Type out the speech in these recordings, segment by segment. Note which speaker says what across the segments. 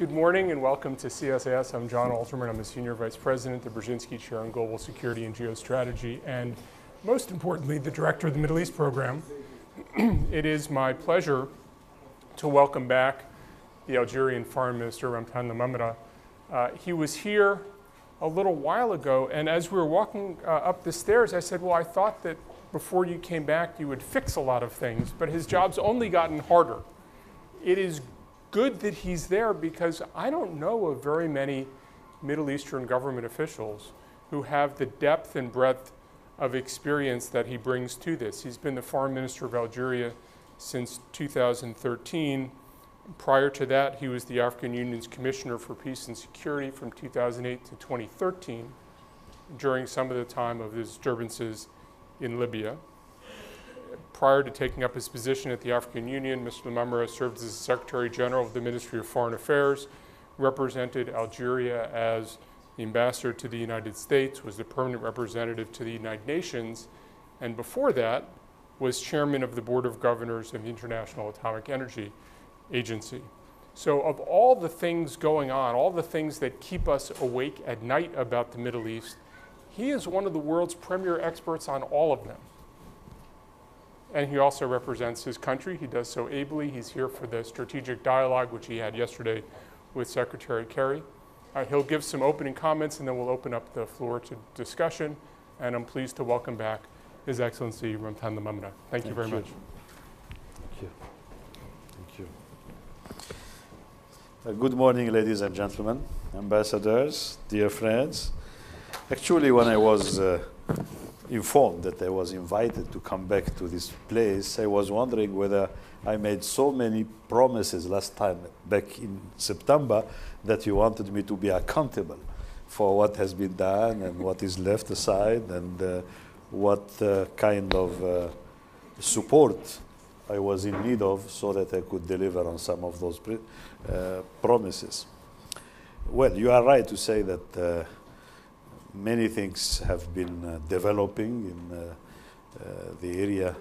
Speaker 1: Good morning and welcome to CSAS. I'm John Alterman. I'm the Senior Vice President, the Brzezinski Chair on Global Security and Geostrategy, and most importantly, the Director of the Middle East Program. It is my pleasure to welcome back the Algerian Foreign Minister, Ramtane Lamamra. He was here a little while ago, and as we were walking up the stairs, I said, well, I thought that before you came back, you would fix a lot of things, but his job's only gotten harder. It is good that he's there because I don't know of very many Middle Eastern government officials who have the depth and breadth of experience that he brings to this. He's been the Foreign Minister of Algeria since 2013. Prior to that, he was the African Union's Commissioner for Peace and Security from 2008 to 2013 during some of the time of the disturbances in Libya. Prior to taking up his position at the African Union, Mr. Lamamra served as the Secretary General of the Ministry of Foreign Affairs, represented Algeria as the ambassador to the United States, was the permanent representative to the United Nations, and before that was chairman of the Board of Governors of the International Atomic Energy Agency. So of all the things going on, all the things that keep us awake at night about the Middle East, he is one of the world's premier experts on all of them. And he also represents his country. He does so ably. He's here for the strategic dialogue, which he had yesterday with Secretary Kerry. He'll give some opening comments, and then we'll open up the floor to discussion. And I'm pleased to welcome back His Excellency Ramtane Lamamra. Thank you very much.
Speaker 2: Thank you. Thank you. Good morning, ladies and gentlemen, ambassadors, dear friends. Actually, when I was informed that I was invited to come back to this place, I was wondering whether I made so many promises last time back in September that you wanted me to be accountable for what has been done and what is left aside and what kind of support I was in need of so that I could deliver on some of those promises. Well, you are right to say that many things have been developing in the area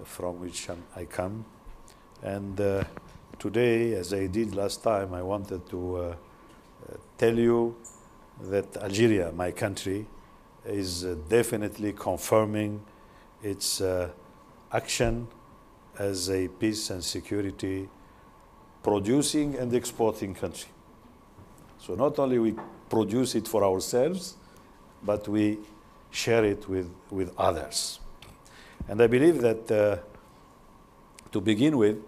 Speaker 2: from which I come. And today, as I did last time, I wanted to tell you that Algeria, my country, is definitely confirming its action as a peace and security producing and exporting country. So not only we produce it for ourselves, but we share it with others. And I believe that to begin with,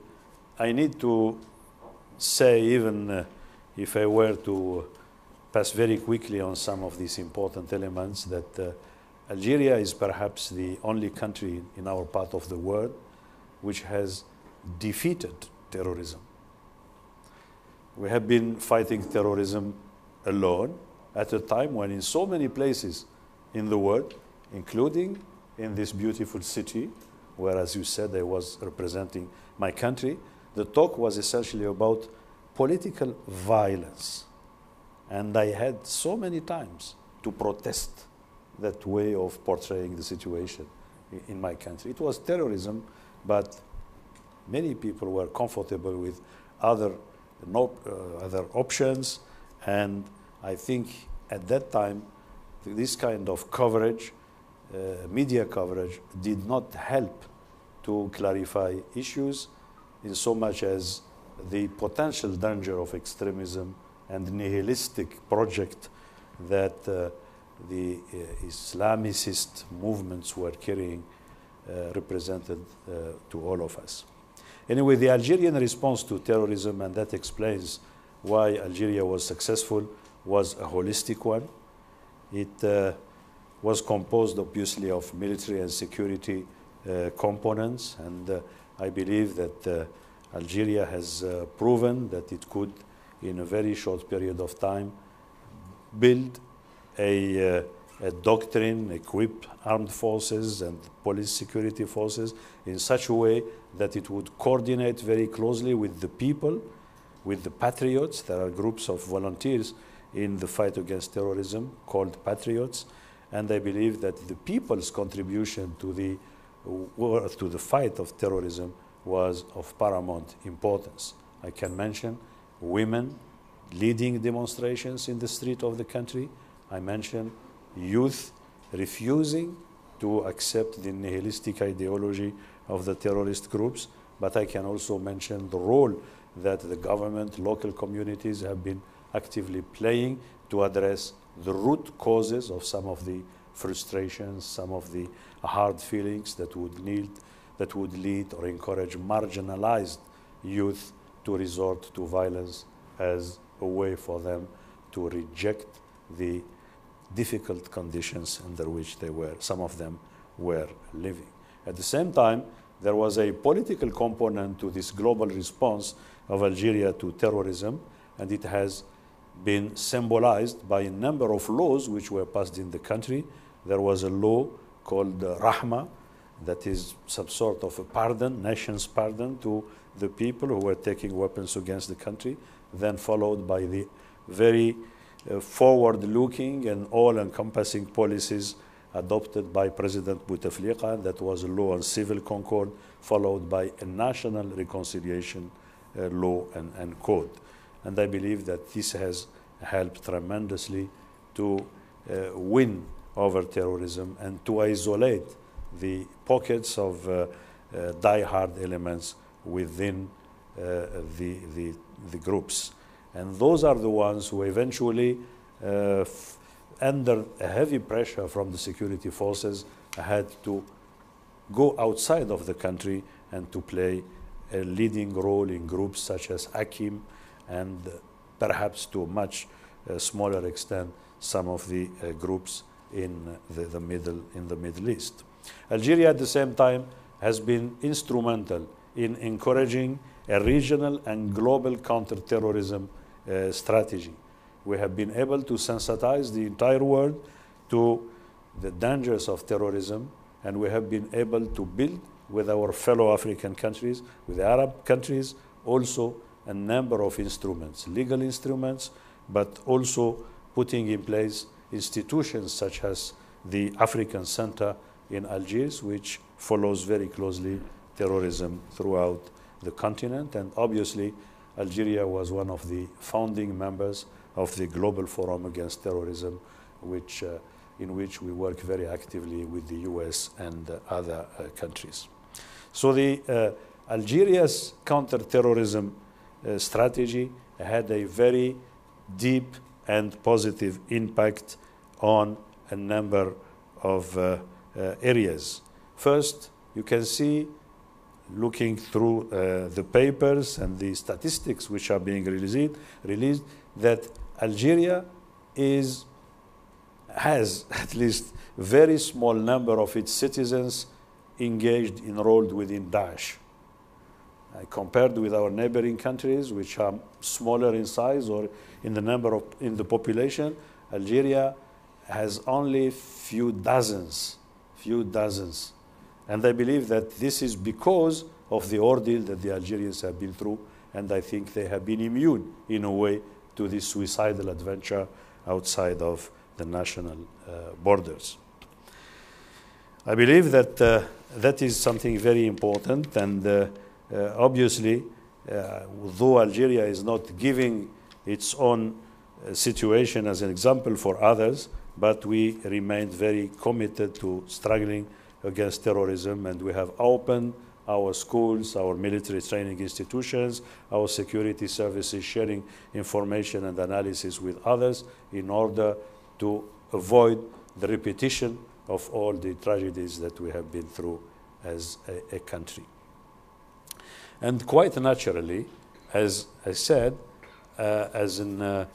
Speaker 2: I need to say, even if I were to pass very quickly on some of these important elements, that Algeria is perhaps the only country in our part of the world which has defeated terrorism. We have been fighting terrorism alone at a time when in so many places in the world, including in this beautiful city, where, as you said, I was representing my country, the talk was essentially about political violence. And I had so many times to protest that way of portraying the situation in my country. It was terrorism, but many people were comfortable with other options, and I think at that time, this kind of coverage, media coverage, did not help to clarify issues in so much as the potential danger of extremism and nihilistic project that the Islamicist movements were carrying represented to all of us. Anyway, the Algerian response to terrorism, and that explains why Algeria was successful, was a holistic one. It was composed, obviously, of military and security components, and I believe that Algeria has proven that it could, in a very short period of time, build a doctrine, equip armed forces and police security forces in such a way that it would coordinate very closely with the people, with the patriots. There are groups of volunteers in the fight against terrorism called patriots, and I believe that the people's contribution to the fight of terrorism was of paramount importance. I can mention women, leading demonstrations in the street of the country. I mentioned youth refusing to accept the nihilistic ideology of the terrorist groups, but I can also mention the role that the government, local communities have been actively playing to address the root causes of some of the frustrations, some of the hard feelings that would lead or encourage marginalized youth to resort to violence as a way for them to reject the difficult conditions under which some of them were living. At the same time, there was a political component to this global response of Algeria to terrorism, and it has been symbolized by a number of laws which were passed in the country. There was a law called Rahma, that is some sort of a pardon, nation's pardon to the people who were taking weapons against the country, then followed by the very forward-looking and all-encompassing policies adopted by President Bouteflika. That was a law on civil concord, followed by a national reconciliation law and code. And I believe that this has helped tremendously to win over terrorism and to isolate the pockets of die-hard elements within the groups. And those are the ones who eventually, under a heavy pressure from the security forces, had to go outside of the country and to play a leading role in groups such as Akim and perhaps to a much smaller extent some of the groups in the Middle East. Algeria at the same time has been instrumental in encouraging a regional and global counter-terrorism strategy. We have been able to sensitize the entire world to the dangers of terrorism, and we have been able to build with our fellow African countries, with the Arab countries, also a number of instruments, legal instruments, but also putting in place institutions such as the African Center in Algiers, which follows very closely terrorism throughout the continent. And obviously, Algeria was one of the founding members of the Global Forum Against Terrorism, in which we work very actively with the US and other countries. So the Algeria's counterterrorism strategy had a very deep and positive impact on a number of areas. First, you can see, looking through the papers and the statistics which are being released, that Algeria has at least a very small number of its citizens enrolled within Daesh. Compared with our neighboring countries, which are smaller in size or in the population, Algeria has only few dozens. And I believe that this is because of the ordeal that the Algerians have been through, and I think they have been immune, in a way, to this suicidal adventure outside of the national borders. I believe that that is something very important, and obviously, though Algeria is not giving its own situation as an example for others, but we remained very committed to struggling against terrorism, and we have opened our schools, our military training institutions, our security services, sharing information and analysis with others in order to avoid the repetition of all the tragedies that we have been through as a country. And quite naturally, as I said, as a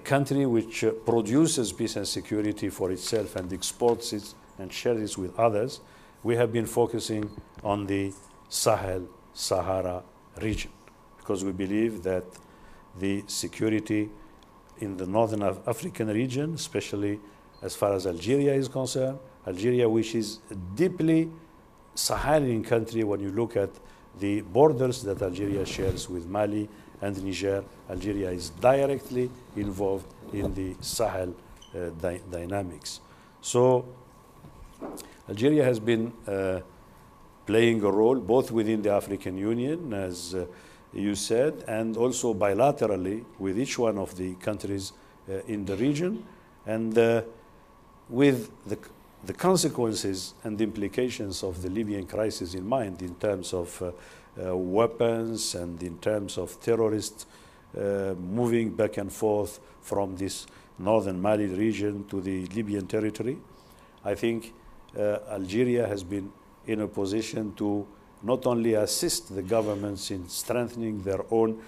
Speaker 2: country which produces peace and security for itself and exports it and shares it with others, we have been focusing on the Sahel-Sahara region, because we believe that the security in the northern African region, especially as far as Algeria is concerned, Algeria, which is a deeply Sahelian country when you look at the borders that Algeria shares with Mali and Niger, Algeria is directly involved in the Sahel dynamics. So Algeria has been playing a role both within the African Union as you said, and also bilaterally with each one of the countries in the region, and with the consequences and the implications of the Libyan crisis in mind in terms of weapons and in terms of terrorists moving back and forth from this northern Mali region to the Libyan territory. I think Algeria has been in a position to not only assist the governments in strengthening their own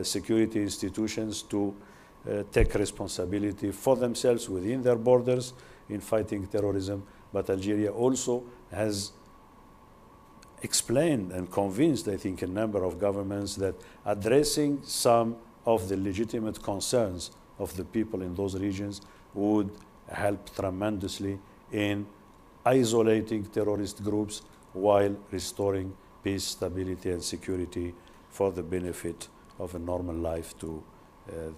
Speaker 2: security institutions to take responsibility for themselves within their borders in fighting terrorism, but Algeria also has explained and convinced, I think, a number of governments that addressing some of the legitimate concerns of the people in those regions would help tremendously in isolating terrorist groups while restoring peace, stability, and security for the benefit of a normal life to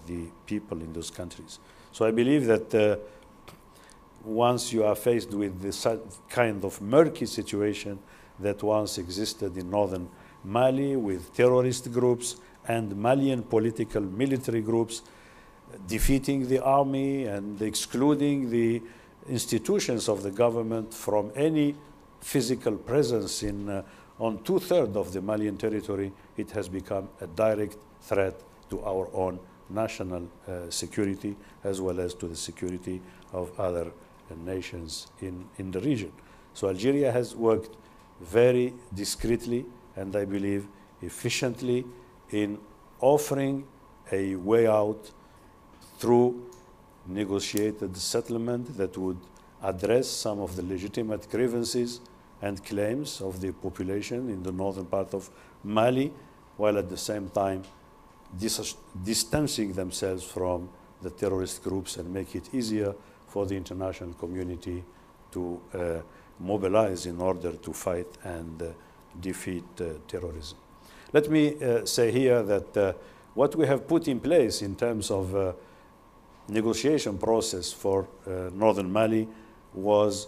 Speaker 2: the people in those countries. So I believe that once you are faced with this kind of murky situation that once existed in northern Mali with terrorist groups and Malian political military groups defeating the army and excluding the institutions of the government from any physical presence in on 2/3 of the Malian territory, it has become a direct threat to our own national security as well as to the security of other nations in the region. So Algeria has worked very discreetly and I believe efficiently in offering a way out through negotiated settlement that would address some of the legitimate grievances and claims of the population in the northern part of Mali, while at the same time distancing themselves from the terrorist groups and make it easier for the international community to mobilize in order to fight and defeat terrorism. Let me say here that what we have put in place in terms of negotiation process for northern Mali was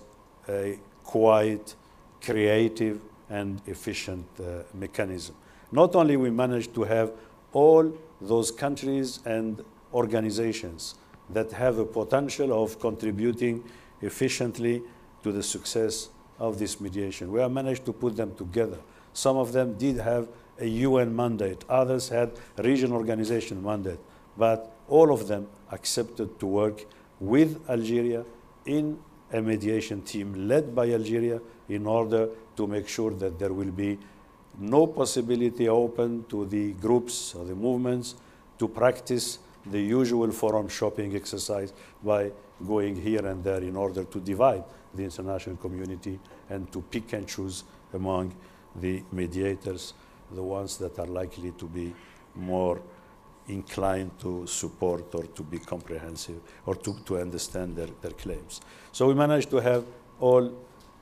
Speaker 2: a quite creative and efficient mechanism. Not only we managed to have all those countries and organizations that have a potential of contributing efficiently to the success of this mediation. We have managed to put them together. Some of them did have a UN mandate, others had a regional organization mandate, but all of them accepted to work with Algeria in a mediation team led by Algeria in order to make sure that there will be no possibility open to the groups or the movements to practice the usual forum shopping exercise by going here and there in order to divide the international community and to pick and choose among the mediators, the ones that are likely to be more inclined to support or to be comprehensive or to understand their claims. So we managed to have all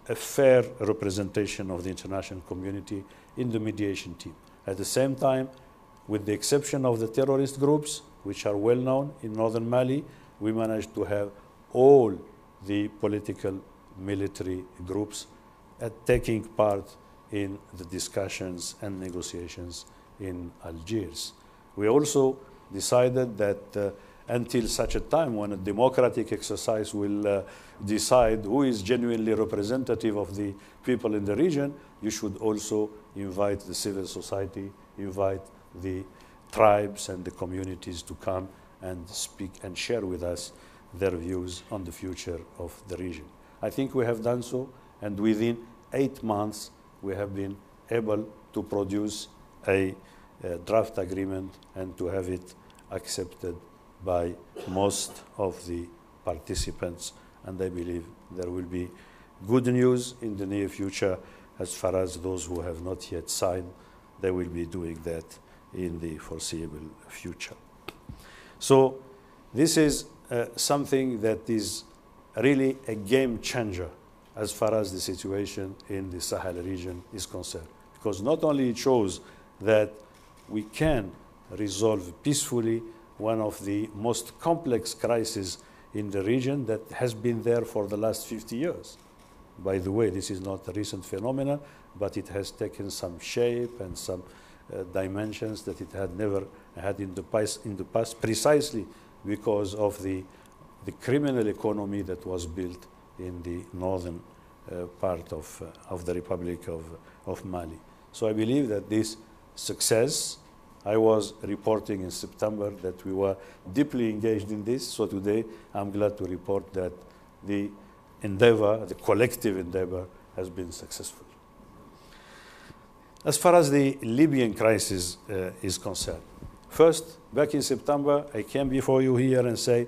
Speaker 2: a fair representation of the international community in the mediation team. At the same time, with the exception of the terrorist groups, which are well known in northern Mali, we managed to have all the political military groups taking part in the discussions and negotiations in Algiers. We also decided that until such a time when a democratic exercise will decide who is genuinely representative of the people in the region, you should also invite the civil society, invite the tribes and the communities to come and speak and share with us their views on the future of the region. I think we have done so, and within 8 months we have been able to produce a draft agreement and to have it accepted by most of the participants. And I believe there will be good news in the near future as far as those who have not yet signed, they will be doing that in the foreseeable future. So this is something that is really a game changer as far as the situation in the Sahel region is concerned. Because not only it shows that we can resolve peacefully one of the most complex crises in the region that has been there for the last 50 years. By the way, this is not a recent phenomenon, but it has taken some shape and some dimensions that it had never had in the past, precisely because of the criminal economy that was built in the northern part of the Republic of Mali. So I believe that this success, I was reporting in September that we were deeply engaged in this. So today I'm glad to report that the endeavor, the collective endeavor, has been successful. As far as the Libyan crisis is concerned, first, back in September, I came before you here and say,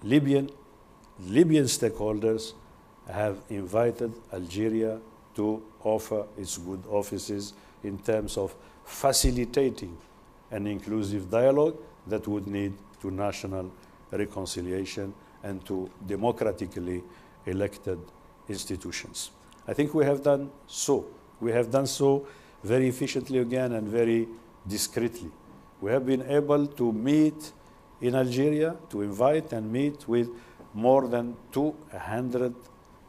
Speaker 2: Libyan stakeholders have invited Algeria to offer its good offices in terms of facilitating an inclusive dialogue that would lead to national reconciliation and to democratically elected institutions. I think we have done so. We have done so very efficiently again and very discreetly. We have been able to meet in Algeria, to invite and meet with more than 200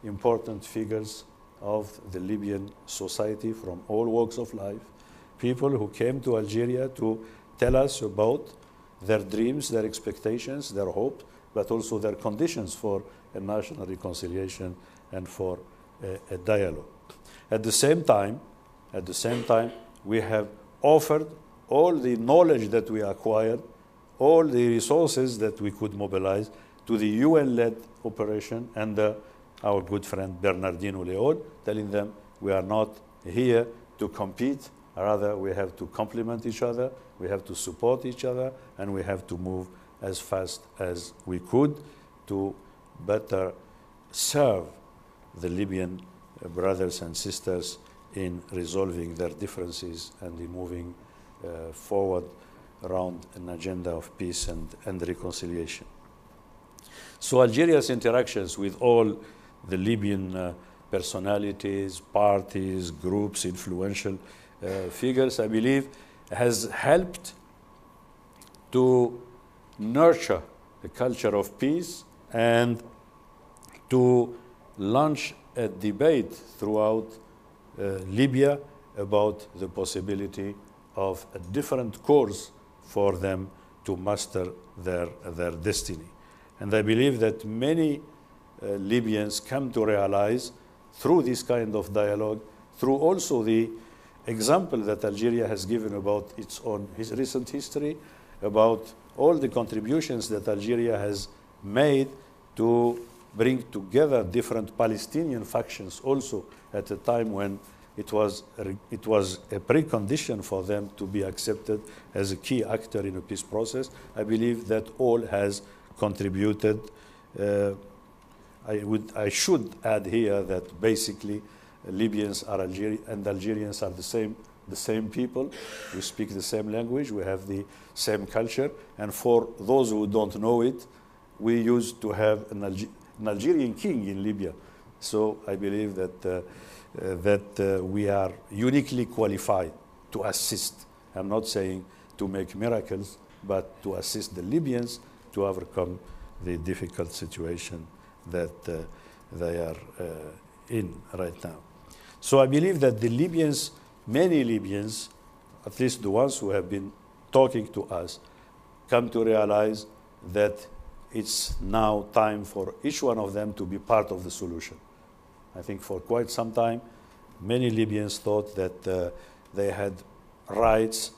Speaker 2: important figures of the Libyan society from all walks of life, people who came to Algeria to tell us about their dreams, their expectations, their hopes, but also their conditions for a national reconciliation and for a dialogue. At the same time, we have offered all the knowledge that we acquired, all the resources that we could mobilize to the UN-led operation and our good friend Bernardino Leon, telling them we are not here to compete, rather we have to complement each other, we have to support each other, and we have to move as fast as we could to better serve the Libyan brothers and sisters in resolving their differences and in moving forward around an agenda of peace and reconciliation. So Algeria's interactions with all the Libyan personalities, parties, groups, influential figures, I believe, has helped to nurture a culture of peace and to launch a debate throughout Libya about the possibility of a different course for them to master their destiny. And I believe that many Libyans come to realize through this kind of dialogue, through also the example that Algeria has given about its own recent history, about all the contributions that Algeria has made to bring together different Palestinian factions also at a time when it was a precondition for them to be accepted as a key actor in a peace process. I believe that all has contributed. I should add here that basically Libyans are and Algerians are the same people. We speak the same language, we have the same culture, and for those who don't know it, we used to have an Algerian king in Libya. So I believe that we are uniquely qualified to assist. I'm not saying to make miracles, but to assist the Libyans to overcome the difficult situation that they are in right now. So I believe that the Libyans, many Libyans, at least the ones who have been talking to us, come to realize that it's now time for each one of them to be part of the solution. I think for quite some time, many Libyans thought that they had rights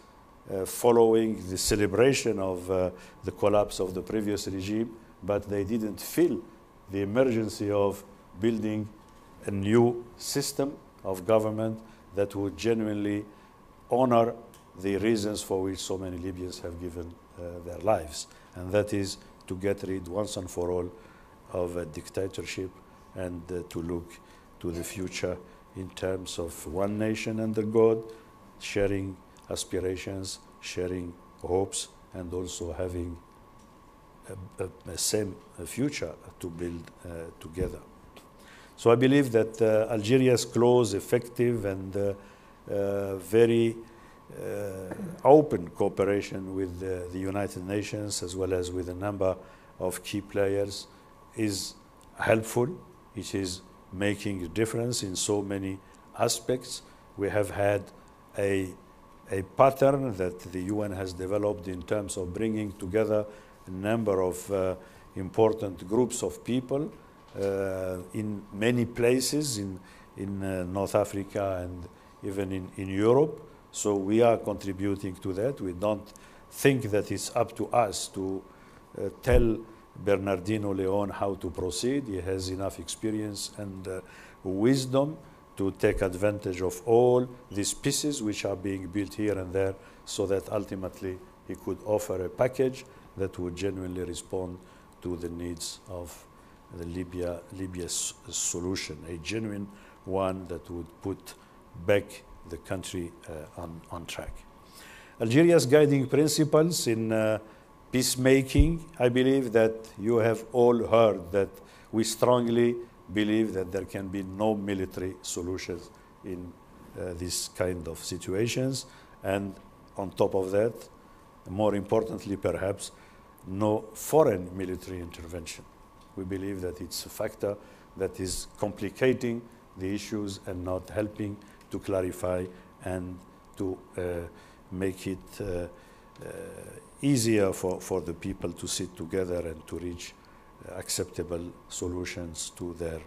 Speaker 2: following the celebration of the collapse of the previous regime, but they didn't feel the emergency of building a new system of government that would genuinely honor the reasons for which so many Libyans have given their lives. And that is to get rid once and for all of a dictatorship and to look to the future in terms of one nation under God, sharing aspirations, sharing hopes, and also having a same future to build together. So I believe that Algeria's close, effective, and very open cooperation with the United Nations, as well as with a number of key players, is helpful. It is making a difference in so many aspects. We have had a a pattern that the UN has developed in terms of bringing together a number of important groups of people in many places in North Africa and even in Europe. So we are contributing to that. We don't think that it's up to us to tell Bernardino Leon how to proceed. He has enough experience and wisdom to take advantage of all these pieces which are being built here and there, so that ultimately he could offer a package that would genuinely respond to the needs of the Libya's solution, a genuine one that would put back the country on track. Algeria's guiding principles in peacemaking, I believe that you have all heard that we strongly believe that there can be no military solutions in this kind of situations, and on top of that, more importantly perhaps, no foreign military intervention. We believe that it's a factor that is complicating the issues and not helping to clarify and to make it easier for the people to sit together and to reach acceptable solutions to their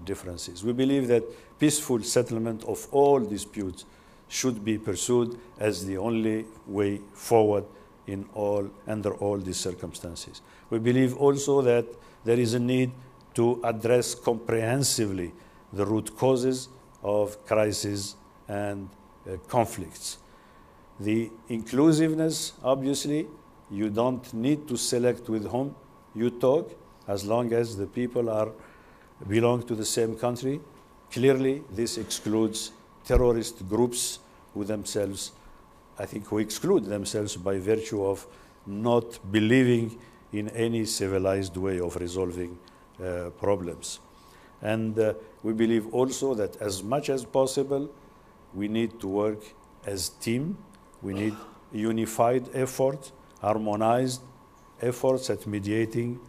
Speaker 2: differences. We believe that peaceful settlement of all disputes should be pursued as the only way forward under all these circumstances. We believe also that there is a need to address comprehensively the root causes of crises and conflicts. The inclusiveness, obviously, you don't need to select with whom you talk, as long as the people belong to the same country. Clearly, this excludes terrorist groups who themselves, I think, who exclude themselves by virtue of not believing in any civilized way of resolving problems. And we believe also that as much as possible, we need to work as a team. We need unified effort, harmonized efforts at mediating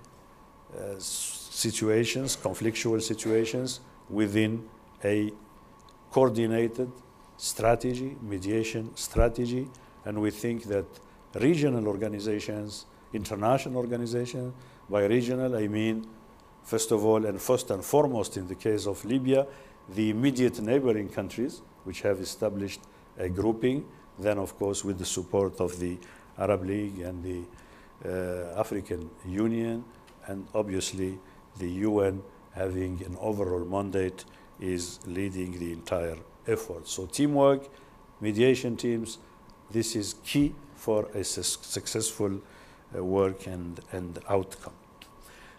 Speaker 2: situations, conflictual situations, within a coordinated strategy, mediation strategy. And we think that regional organizations, international organizations, by regional I mean, first of all and first and foremost in the case of Libya, the immediate neighboring countries, which have established a grouping, then of course with the support of the Arab League and the African Union, and obviously the UN having an overall mandate is leading the entire effort. So teamwork, mediation teams, this is key for a successful work and outcome.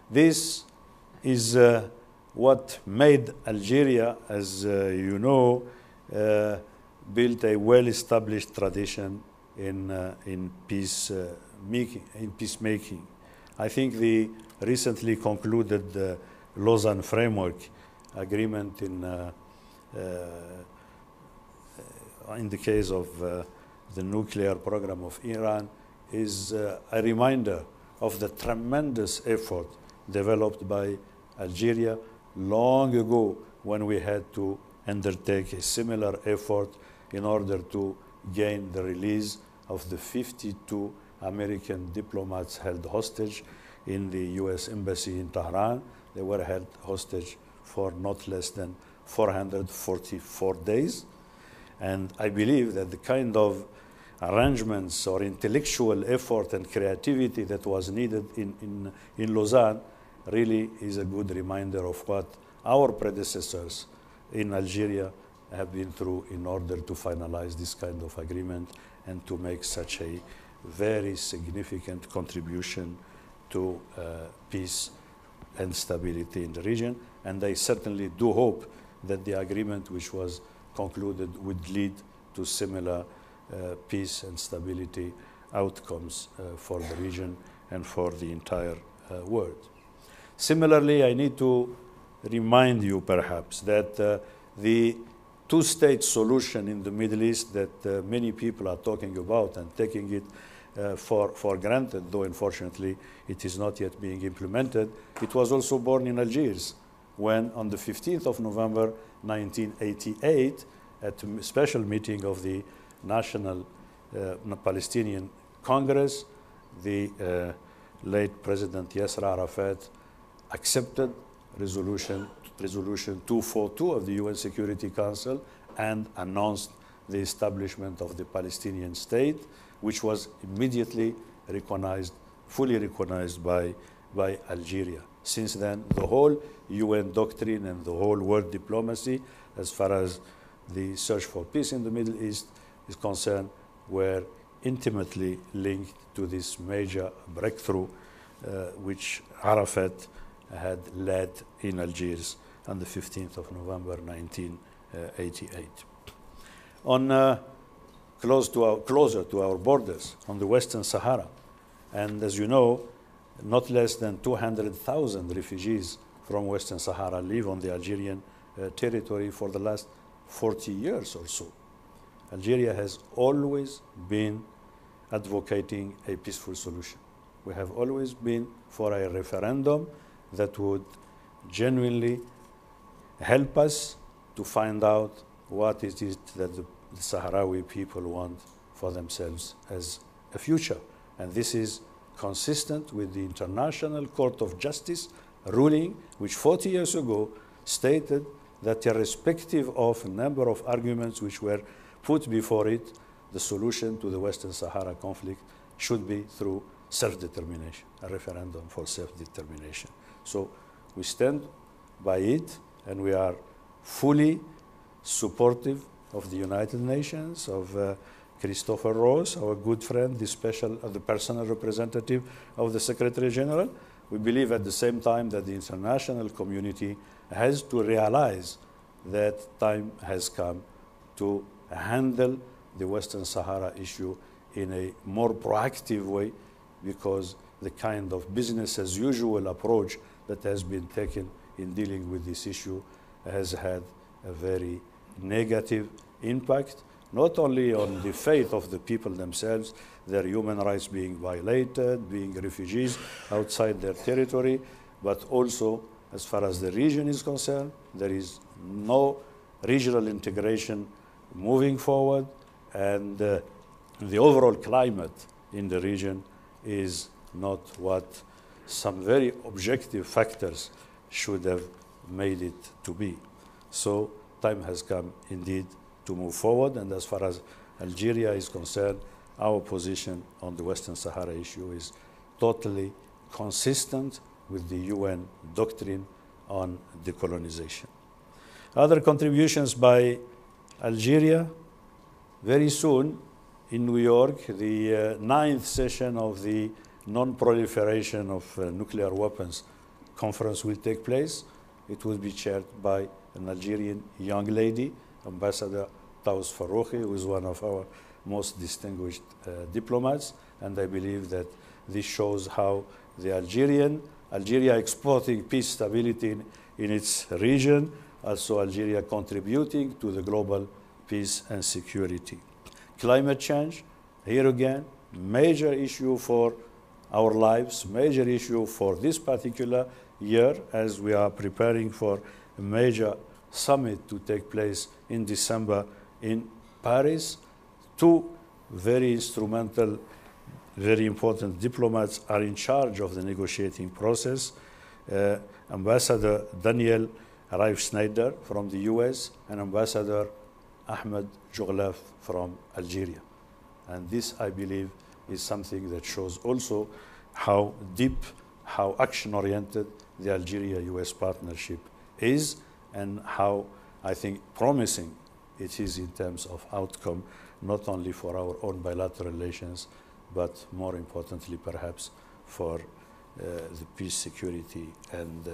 Speaker 2: This is what made Algeria, as you know, built a well-established tradition in peacemaking. I think the recently concluded Lausanne Framework Agreement in the case of the nuclear program of Iran is a reminder of the tremendous effort developed by Algeria long ago, when we had to undertake a similar effort in order to gain the release of the 52 American diplomats held hostage in the US Embassy in Tehran. They were held hostage for not less than 444 days. And I believe that the kind of arrangements or intellectual effort and creativity that was needed in Lausanne really is a good reminder of what our predecessors in Algeria have been through in order to finalize this kind of agreement and to make such a very significant contribution to peace and stability in the region. And I certainly do hope that the agreement which was concluded would lead to similar peace and stability outcomes for the region and for the entire world. Similarly, I need to remind you perhaps that the two-state solution in the Middle East that many people are talking about and taking it for granted, though unfortunately it is not yet being implemented, it was also born in Algiers when on the 15th of November 1988, at a special meeting of the National Palestinian Congress, the late President Yasser Arafat accepted resolution 242 of the UN Security Council and announced the establishment of the Palestinian state, which was immediately recognized, fully recognized by Algeria. Since then, the whole UN doctrine and the whole world diplomacy, as far as the search for peace in the Middle East is concerned, were intimately linked to this major breakthrough which Arafat had led in Algiers on the 15th of November 1988. On closer to our borders, on the Western Sahara, and as you know, not less than 200,000 refugees from Western Sahara live on the Algerian territory for the last 40 years or so. Algeria has always been advocating a peaceful solution. We have always been for a referendum that would genuinely help us to find out what it is that the Sahrawi people want for themselves as a future. And this is consistent with the International Court of Justice ruling, which 40 years ago stated that irrespective of a number of arguments which were put before it, the solution to the Western Sahara conflict should be through self-determination, a referendum for self-determination. So we stand by it, and we are fully supportive of the United Nations, of Christopher Ross, our good friend, the personal representative of the Secretary General. We believe at the same time that the international community has to realize that time has come to handle the Western Sahara issue in a more proactive way, because the kind of business as usual approach that has been taken in dealing with this issue has had a very negative impact, not only on the fate of the people themselves, their human rights being violated, being refugees outside their territory, but also as far as the region is concerned. There is no regional integration moving forward, and the overall climate in the region is not what some very objective factors should have made it to be. So time has come indeed to move forward, and as far as Algeria is concerned, our position on the Western Sahara issue is totally consistent with the UN doctrine on decolonization. Other contributions by Algeria: very soon in New York, the 9th session of the Non-Proliferation of Nuclear Weapons conference will take place. It will be chaired by an Algerian young lady, Ambassador Taous Farouki, who is one of our most distinguished diplomats, and I believe that this shows how Algeria exporting peace, stability in its region, also Algeria contributing to the global peace and security. Climate change, here again, major issue for our lives, major issue for this particular year, as we are preparing for a major summit to take place in December in Paris. Two very instrumental, very important diplomats are in charge of the negotiating process. Ambassador Daniel Reif-Schneider from the US and Ambassador Ahmed Joglaf from Algeria. And this, I believe, is something that shows also how deep, how action-oriented the Algeria-US partnership is, and how, I think, promising it is in terms of outcome, not only for our own bilateral relations, but more importantly, perhaps, for the peace, security, and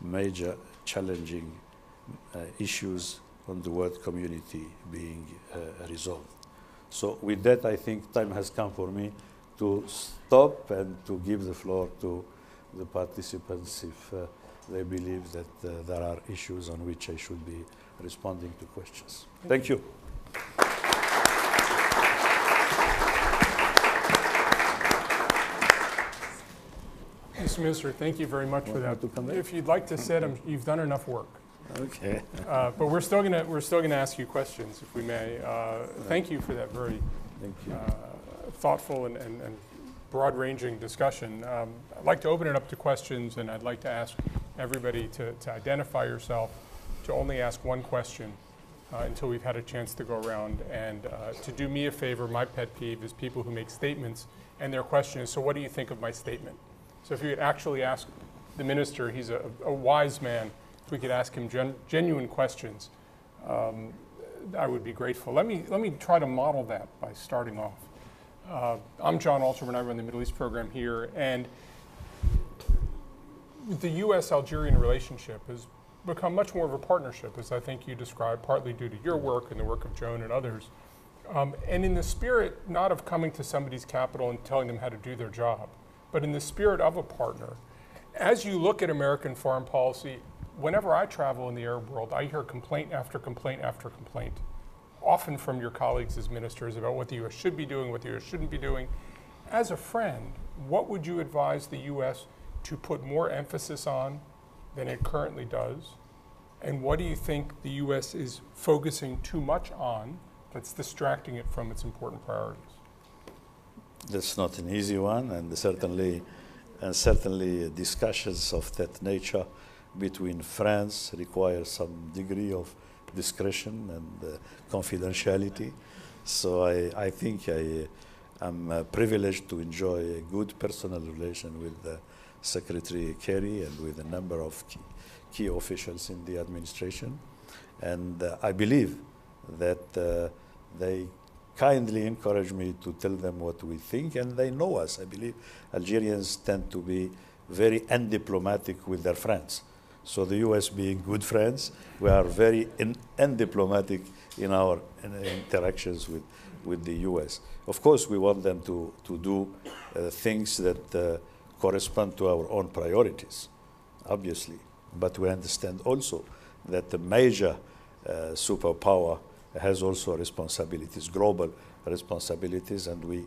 Speaker 2: major challenging issues on the world community being resolved. So with that, I think time has come for me to stop and to give the floor to the participants if they believe that there are issues on which I should be responding to questions. Thank you.
Speaker 1: Mr. Minister, thank you very much for that. If you'd like to sit, you've done enough work.
Speaker 2: Okay.
Speaker 1: But we're still gonna ask you questions, if we may. Thank you for that very
Speaker 2: Thank you.
Speaker 1: Thoughtful and broad-ranging discussion. I'd like to open it up to questions, and I'd like to ask everybody to identify yourself, to only ask one question until we've had a chance to go around. And to do me a favor, my pet peeve is people who make statements, and their question is, so what do you think of my statement? So if you could actually ask the minister, he's a wise man, if we could ask him genuine questions, I would be grateful. Let me try to model that by starting off. I'm John Alterman. I run the Middle East program here, and the U.S.-Algerian relationship has become much more of a partnership, as I think you described, partly due to your work and the work of Joan and others. And in the spirit, not of coming to somebody's capital and telling them how to do their job, but in the spirit of a partner. As you look at American foreign policy, whenever I travel in the Arab world, I hear complaint after complaint after complaint, often from your colleagues as ministers, about what the U.S. should be doing, what the U.S. shouldn't be doing. As a friend, what would you advise the U.S. to put more emphasis on than it currently does? And what do you think the U.S. is focusing too much on that's distracting it from its important priorities?
Speaker 2: That's not an easy one, and certainly discussions of that nature between friends require some degree of discretion and confidentiality. So I think I'm privileged to enjoy a good personal relation with Secretary Kerry and with a number of key officials in the administration. And I believe that they kindly encourage me to tell them what we think, and they know us. I believe Algerians tend to be very undiplomatic with their friends. So the U.S. being good friends, we are very undiplomatic in our interactions with the U.S. Of course, we want them to do things that correspond to our own priorities, obviously. But we understand also that the major superpower has also responsibilities, global responsibilities, and we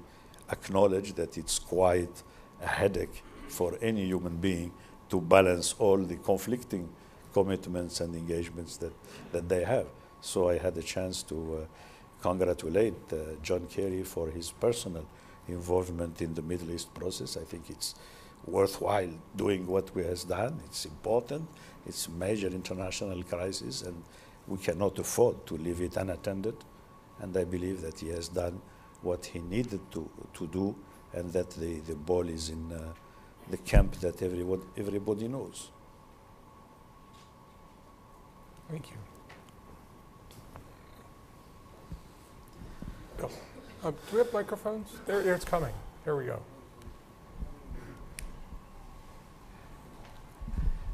Speaker 2: acknowledge that it's quite a headache for any human being to balance all the conflicting commitments and engagements that they have. So I had a chance to congratulate John Kerry for his personal involvement in the Middle East process. I think it's worthwhile doing what we has done. It's important. It's a major international crisis, and we cannot afford to leave it unattended. And I believe that he has done what he needed to do, and that the ball is in the camp that everybody knows.
Speaker 1: Thank you. Bill, do we have microphones? There, it's coming. Here we go.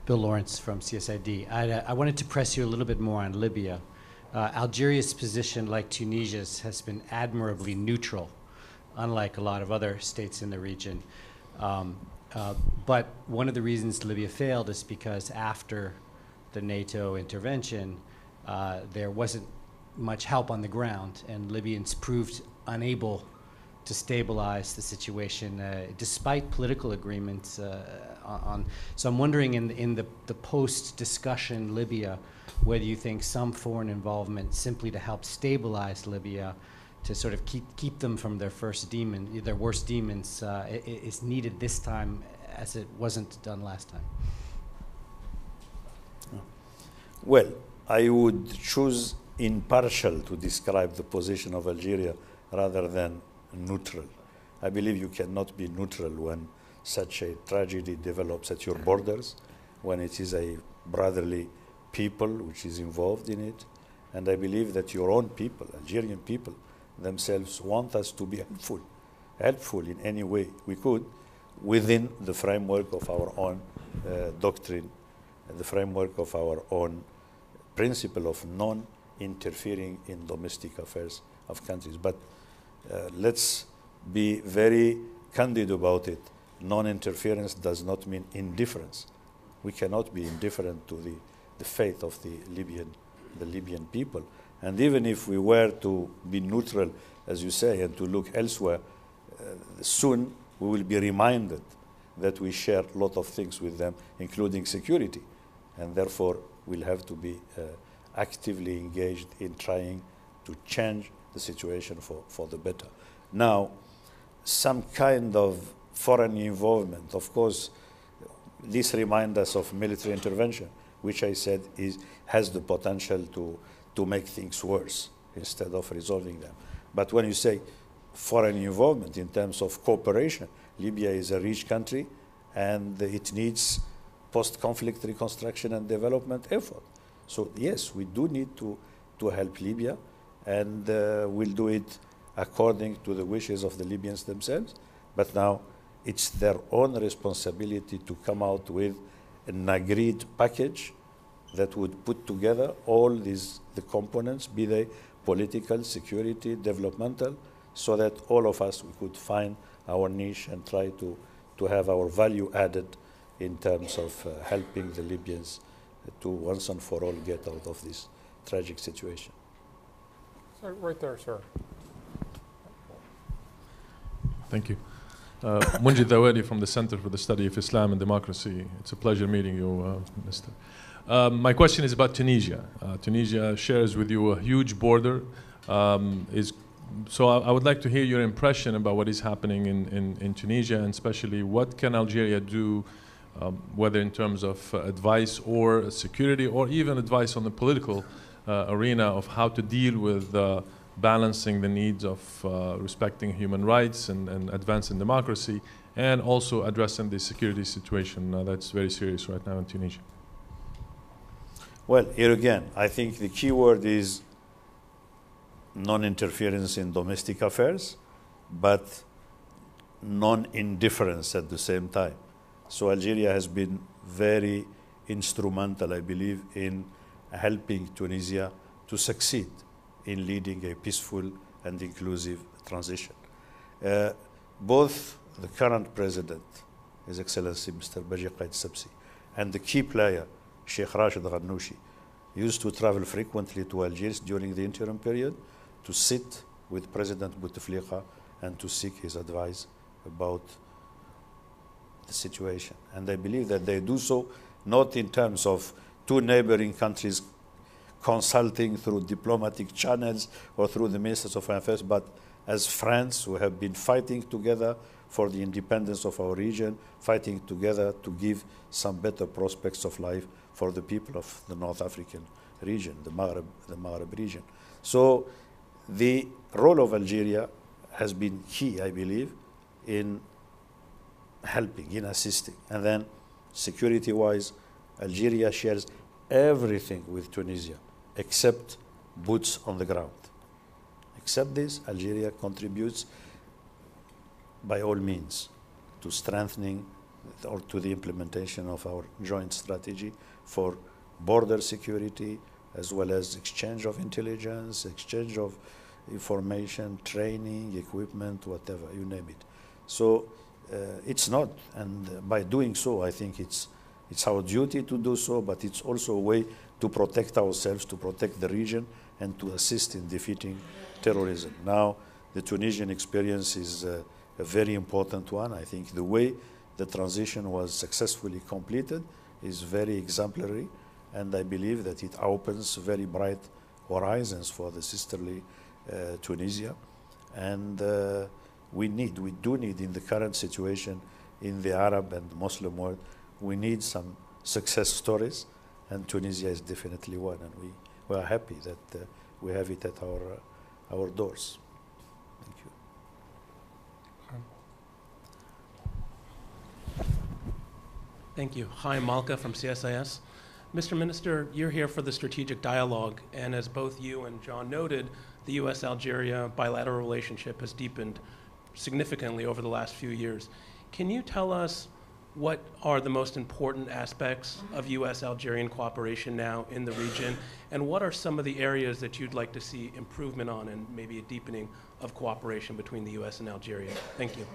Speaker 3: Bill Lawrence from CSID. I wanted to press you a little bit more on Libya. Algeria's position, like Tunisia's, has been admirably neutral, unlike a lot of other states in the region. But one of the reasons Libya failed is because after the NATO intervention, there wasn't much help on the ground, and Libyans proved unable to stabilize the situation despite political agreements so I'm wondering in the post-discussion Libya, whether you think some foreign involvement simply to help stabilize Libya, to sort of keep them from their worst demons, is needed this time as it wasn't done last time?
Speaker 2: Well, I would choose impartial to describe the position of Algeria rather than neutral. I believe you cannot be neutral when such a tragedy develops at your borders, when it is a brotherly people which is involved in it. And I believe that your own people, Algerian people themselves, want us to be helpful in any way we could within the framework of our own doctrine, the framework of our own principle of non-interfering in domestic affairs of countries. But let's be very candid about it. Non-interference does not mean indifference. We cannot be indifferent to the fate of the Libyan people. And even if we were to be neutral, as you say, and to look elsewhere, soon we will be reminded that we share a lot of things with them, including security. And therefore, we'll have to be actively engaged in trying to change the situation for the better. Now, some kind of foreign involvement, of course, this reminds us of military intervention, which I said has the potential to make things worse instead of resolving them. But when you say foreign involvement in terms of cooperation, Libya is a rich country and it needs post-conflict reconstruction and development effort. So yes, we do need to help Libya, and we'll do it according to the wishes of the Libyans themselves. But now it's their own responsibility to come out with an agreed package that would put together all the components, be they political, security, developmental, so that all of us we could find our niche and try to have our value added in terms of helping the Libyans to once and for all get out of this tragic situation.
Speaker 1: So right there, sir.
Speaker 4: Thank you. Munjid Dawadi from the Center for the Study of Islam and Democracy. It's a pleasure meeting you, Minister. My question is about Tunisia. Tunisia shares with you a huge border. So I would like to hear your impression about what is happening in Tunisia, and especially what can Algeria do, whether in terms of advice or security, or even advice on the political arena of how to deal with balancing the needs of respecting human rights and advancing democracy, and also addressing the security situation that's very serious right now in Tunisia.
Speaker 2: Well, here again, I think the key word is non-interference in domestic affairs, but non-indifference at the same time. So Algeria has been very instrumental, I believe, in helping Tunisia to succeed in leading a peaceful and inclusive transition. Both the current president, His Excellency Mr. Baji Qaid Sabsi, and the key player, Sheikh Rashid Ghannouchi, used to travel frequently to Algiers during the interim period to sit with President Bouteflika and to seek his advice about the situation. And I believe that they do so not in terms of two neighboring countries consulting through diplomatic channels or through the ministers of foreign affairs, but as friends who have been fighting together for the independence of our region, fighting together to give some better prospects of life for the people of the North African region, the Maghreb region. So the role of Algeria has been key, I believe, in helping, in assisting. And then security-wise, Algeria shares everything with Tunisia except boots on the ground. Except this, Algeria contributes by all means to strengthening or to the implementation of our joint strategy for border security, as well as exchange of intelligence, exchange of information, training, equipment, whatever, you name it. So it's not, and by doing so, I think it's our duty to do so, but it's also a way to protect ourselves, to protect the region, and to assist in defeating terrorism. Now, the Tunisian experience is a very important one. I think the way the transition was successfully completed is very exemplary, and I believe that it opens very bright horizons for the sisterly Tunisia. And we do need in the current situation in the Arab and Muslim world, we need some success stories, and Tunisia is definitely one, and we are happy that we have it at our doors. Thank you.
Speaker 5: Thank you. Hi, Malka from CSIS. Mr. Minister, you're here for the strategic dialogue, and as both you and John noted, the U.S.-Algeria bilateral relationship has deepened significantly over the last few years. Can you tell us what are the most important aspects of U.S.-Algerian cooperation now in the region, and what are some of the areas that you'd like to see improvement on and maybe a deepening of cooperation between the U.S. and Algeria? Thank you.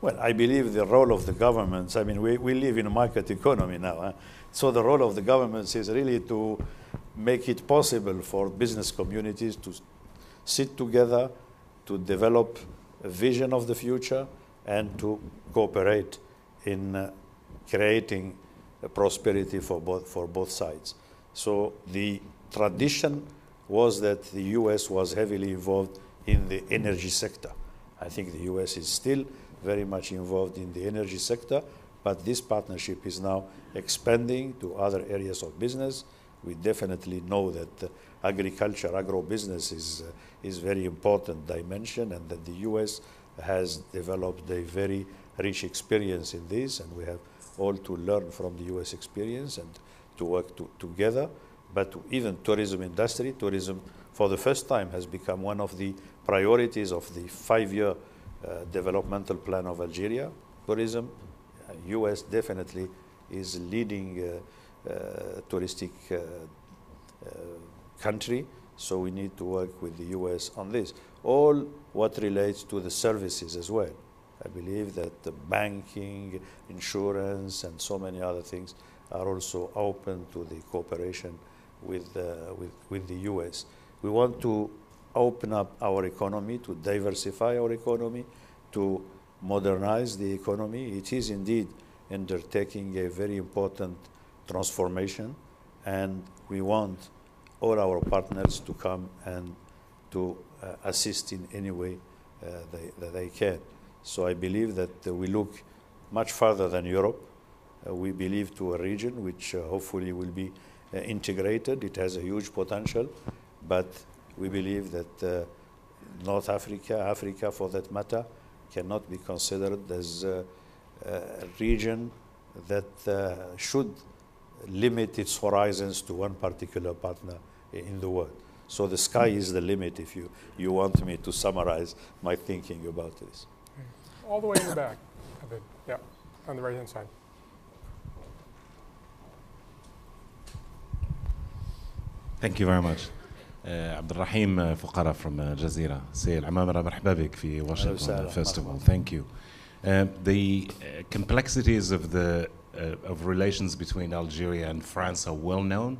Speaker 2: Well, I believe the role of the governments, I mean, we live in a market economy now, huh? So the role of the governments is really to make it possible for business communities to sit together, to develop a vision of the future, and to cooperate in creating a prosperity for both sides. So the tradition was that the US was heavily involved in the energy sector. I think the US is still very much involved in the energy sector, but this partnership is now expanding to other areas of business. We definitely know that agriculture, agro-business is very important dimension, and that the US has developed a very rich experience in this, and we have all to learn from the US experience and to work together. But even tourism industry, tourism for the first time has become one of the priorities of the 5-year developmental plan of Algeria. Tourism, US definitely is leading touristic country, so we need to work with the US on this. All what relates to the services as well. I believe that the banking, insurance, and so many other things are also open to the cooperation with the US. We want to open up our economy, to diversify our economy, to modernize the economy. It is indeed undertaking a very important transformation, and we want all our partners to come and to assist in any way that they can. So I believe that we look much further than Europe. We believe to a region which hopefully will be integrated. It has a huge potential, but we believe that North Africa, Africa for that matter, cannot be considered as a region that should limit its horizons to one particular partner in the world. So the sky is the limit, if you want me to summarize my thinking about this.
Speaker 1: All the way in the back. Yeah, on the right-hand side.
Speaker 6: Thank you very much. عبد الرحيم فقرة from Jazeera. سي العمامرة مرحبا بك في Washington Festival. Thank you. The complexities of relations between Algeria and France are well known.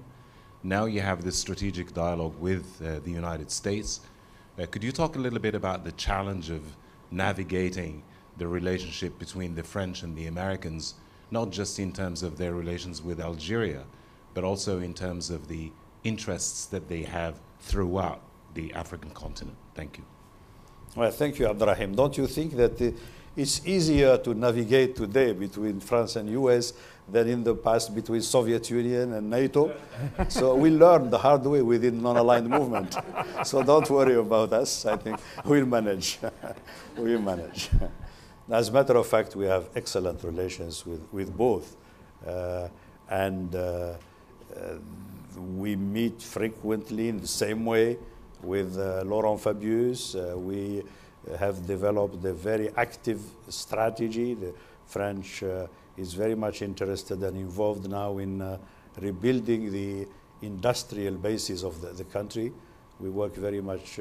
Speaker 6: Now you have this strategic dialogue with the United States. Could you talk a little bit about the challenge of navigating the relationship between the French and the Americans, not just in terms of their relations with Algeria, but also in terms of the interests that they have throughout the African continent? Thank you.
Speaker 2: Well, thank you, Abdurrahim. Don't you think that it's easier to navigate today between France and US than in the past between Soviet Union and NATO? So we learned the hard way within non-aligned movement. So don't worry about us. I think we'll manage. We'll manage. As a matter of fact, we have excellent relations with both. We meet frequently in the same way with Laurent Fabius. We have developed a very active strategy. The French is very much interested and involved now in rebuilding the industrial basis of the country. We work very much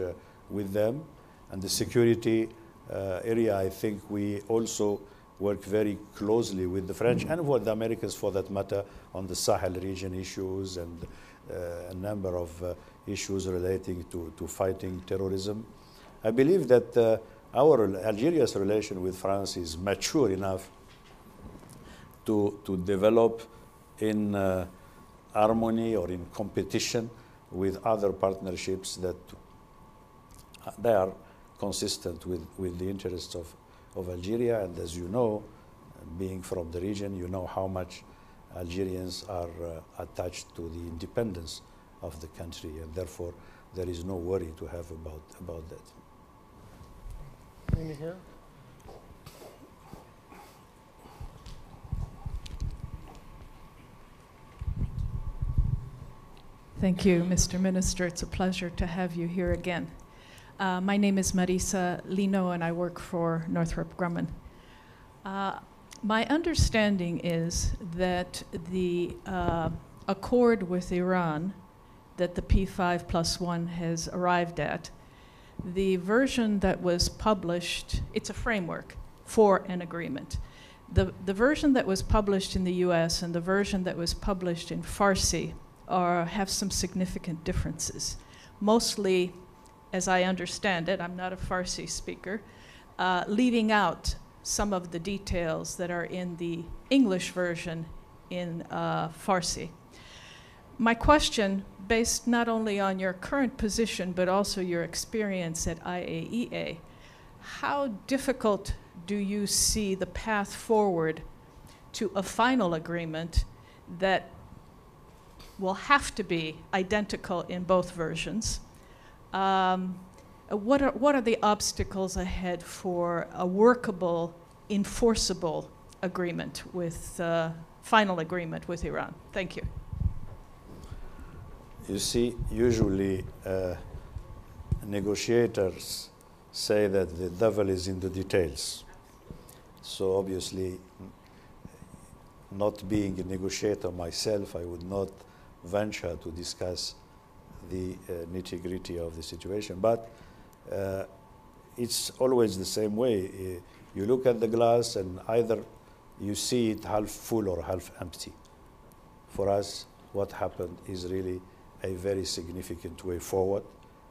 Speaker 2: with them. And the security area, I think we also work very closely with the French and with the Americans, for that matter, on the Sahel region issues and a number of issues relating to fighting terrorism. I believe that Algeria's relation with France is mature enough to develop in harmony or in competition with other partnerships that they are consistent with the interests of Algeria. And as you know, being from the region, you know how much Algerians are attached to the independence of the country, and therefore there is no worry to have about that.
Speaker 1: Any here?
Speaker 7: Thank you, Mr. Minister. It's a pleasure to have you here again. My name is Marisa Lino, and I work for Northrop Grumman. My understanding is that the accord with Iran that the P5+1 has arrived at, the version that was published, it's a framework for an agreement. The version that was published in the US and the version that was published in Farsi have some significant differences. Mostly, as I understand it, I'm not a Farsi speaker, leaving out some of the details that are in the English version in Farsi. My question, based not only on your current position, but also your experience at IAEA, how difficult do you see the path forward to a final agreement that will have to be identical in both versions? What are the obstacles ahead for a workable, enforceable agreement with, final agreement with Iran? Thank you.
Speaker 2: You see, usually negotiators say that the devil is in the details. So obviously, not being a negotiator myself, I would not venture to discuss the nitty-gritty of the situation. But it's always the same way. You look at the glass and either you see it half full or half empty. For us, what happened is really a very significant way forward.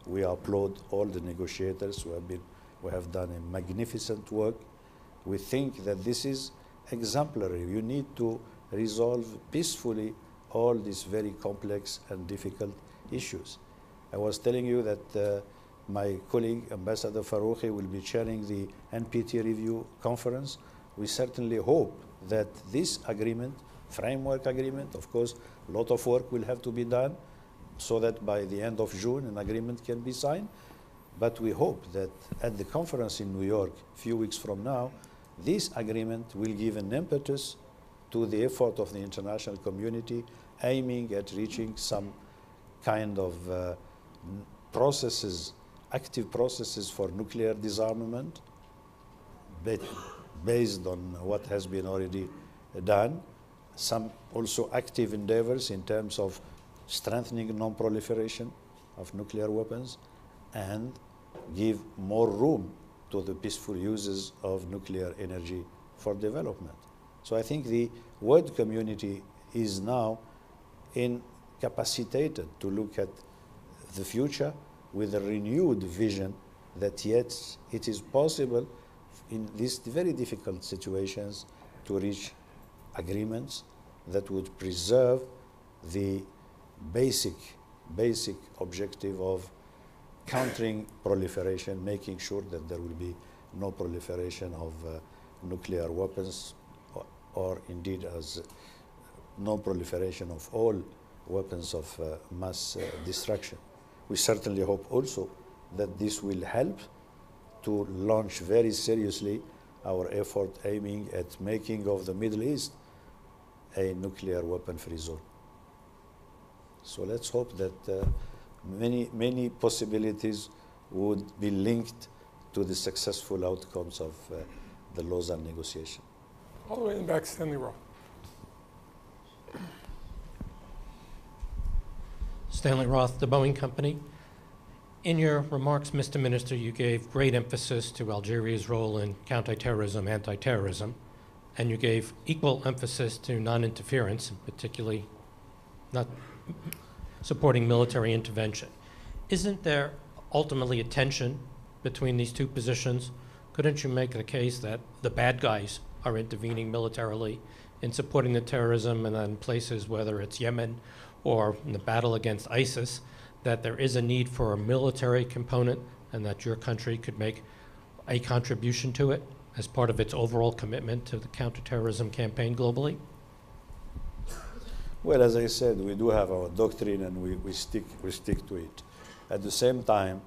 Speaker 2: We applaud all the negotiators who have done a magnificent work. We think that this is exemplary. You need to resolve peacefully all these very complex and difficult issues. I was telling you that my colleague, Ambassador Farouqi, will be chairing the NPT review conference. We certainly hope that this agreement, framework agreement, of course, a lot of work will have to be done so that by the end of June an agreement can be signed. But we hope that at the conference in New York, a few weeks from now, this agreement will give an impetus to the effort of the international community aiming at reaching some kind of processes, active processes for nuclear disarmament based on what has been already done. Some also active endeavors in terms of strengthening non-proliferation of nuclear weapons and give more room to the peaceful uses of nuclear energy for development. So I think the world community is now incapacitated to look at the future with a renewed vision that yet it is possible in these very difficult situations to reach agreements that would preserve the basic objective of countering proliferation, making sure that there will be no proliferation of nuclear weapons or indeed as no proliferation of all weapons of mass destruction. We certainly hope also that this will help to launch very seriously our effort aiming at making of the Middle East a nuclear weapon-free zone. So let's hope that many possibilities would be linked to the successful outcomes of the Lausanne negotiation.
Speaker 1: All the way in the back, Stanley Roth.
Speaker 8: Stanley Roth, the Boeing Company. In your remarks, Mr. Minister, you gave great emphasis to Algeria's role in counterterrorism, anti-terrorism, and you gave equal emphasis to non-interference, particularly not supporting military intervention. Isn't there ultimately a tension between these two positions? Couldn't you make the case that the bad guys are intervening militarily in supporting the terrorism, and in places, whether it's Yemen or in the battle against ISIS, that there is a need for a military component and that your country could make a contribution to it as part of its overall commitment to the counterterrorism campaign globally?
Speaker 2: Well, as I said, we do have our doctrine and we stick to it. At the same time,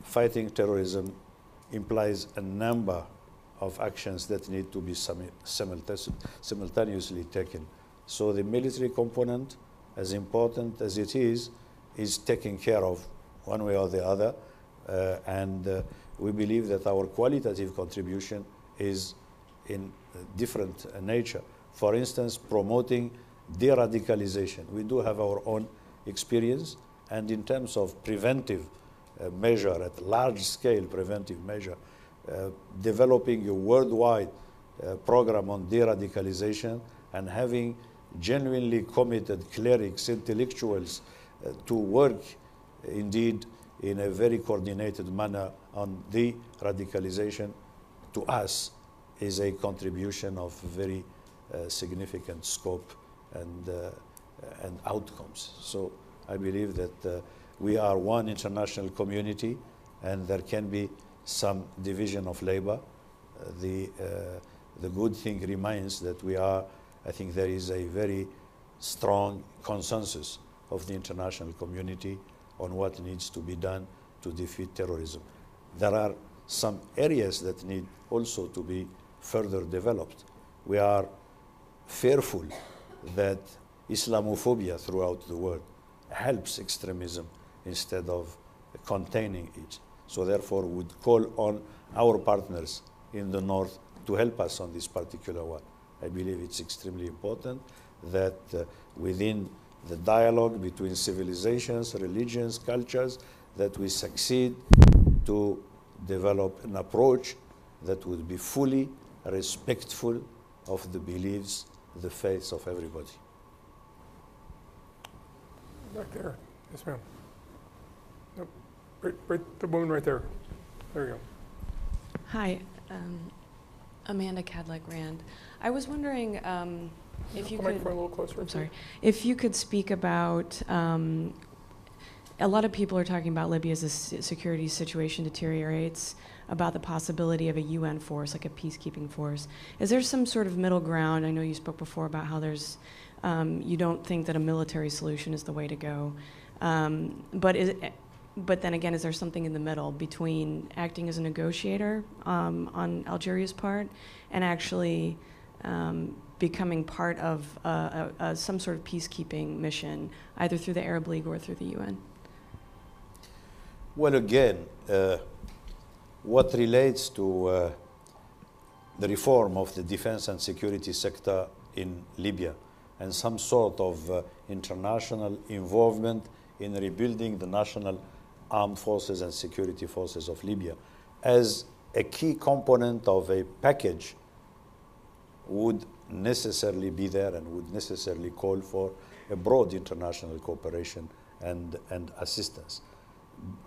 Speaker 2: fighting terrorism implies a number of actions that need to be simultaneously taken. So the military component, as important as it is taken care of one way or the other. And we believe that our qualitative contribution is in different nature. For instance, promoting de-radicalization. We do have our own experience, and in terms of preventive measure, at large scale preventive measure, developing a worldwide program on de-radicalization and having genuinely committed clerics, intellectuals to work indeed in a very coordinated manner on de-radicalization, to us is a contribution of very significant scope and and outcomes. So I believe that we are one international community, and there can be some division of labor. The good thing remains that I think there is a very strong consensus of the international community on what needs to be done to defeat terrorism. There are some areas that need also to be further developed. We are fearful that Islamophobia throughout the world helps extremism instead of containing it. So therefore, we would call on our partners in the north to help us on this particular one. I believe it's extremely important that within the dialogue between civilizations, religions, cultures, that we succeed to develop an approach that would be fully respectful of the beliefs, the faiths of everybody.
Speaker 1: Back there. Yes, ma'am. Nope. Right, the woman right there. There you go.
Speaker 9: Hi, Amanda Cadlick-Rand. I was wondering if you could.
Speaker 1: A little closer.
Speaker 9: I'm sorry. If you could speak about. A lot of people are talking about Libya as a security situation deteriorates, about the possibility of a UN force, like a peacekeeping force. Is there some sort of middle ground? I know you spoke before about how there's, you don't think that a military solution is the way to go. But then again, is there something in the middle between acting as a negotiator on Algeria's part and actually becoming part of some sort of peacekeeping mission, either through the Arab League or through the UN?
Speaker 2: Well, again, what relates to the reform of the defense and security sector in Libya and some sort of international involvement in rebuilding the national armed forces and security forces of Libya as a key component of a package would necessarily be there and would necessarily call for a broad international cooperation and assistance.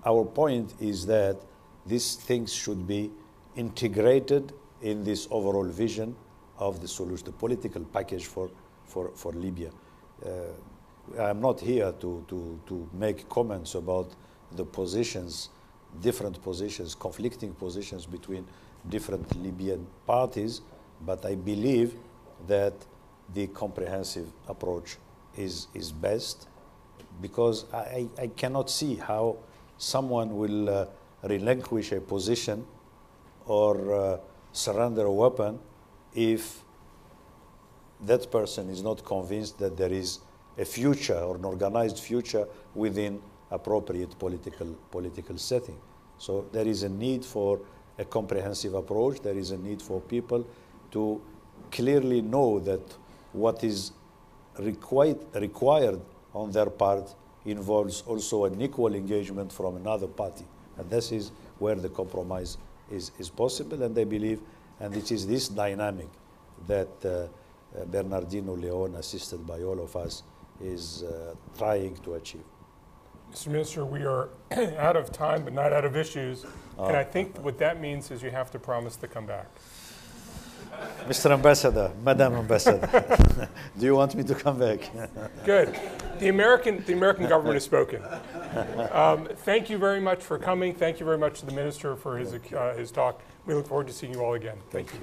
Speaker 2: Our point is that these things should be integrated in this overall vision of the solution, the political package for Libya. I'm not here to make comments about the positions, different positions, conflicting positions between different Libyan parties, but I believe that the comprehensive approach is best, because I cannot see how someone will relinquish a position or surrender a weapon if that person is not convinced that there is a future or an organized future within appropriate political setting. So there is a need for a comprehensive approach. There is a need for people to clearly know that what is required on their part involves also an equal engagement from another party. And this is where the compromise is possible, and I believe, and it is this dynamic that Bernardino Leon, assisted by all of us, is trying to achieve.
Speaker 1: Mr. Minister, we are out of time, but not out of issues. And I think what that means is you have to promise to come back.
Speaker 2: Mr. Ambassador, Madam Ambassador, do you want me to come back?
Speaker 1: Good. The American government has spoken. Thank you very much for coming. Thank you very much to the Minister for his talk. We look forward to seeing you all again. Thank you.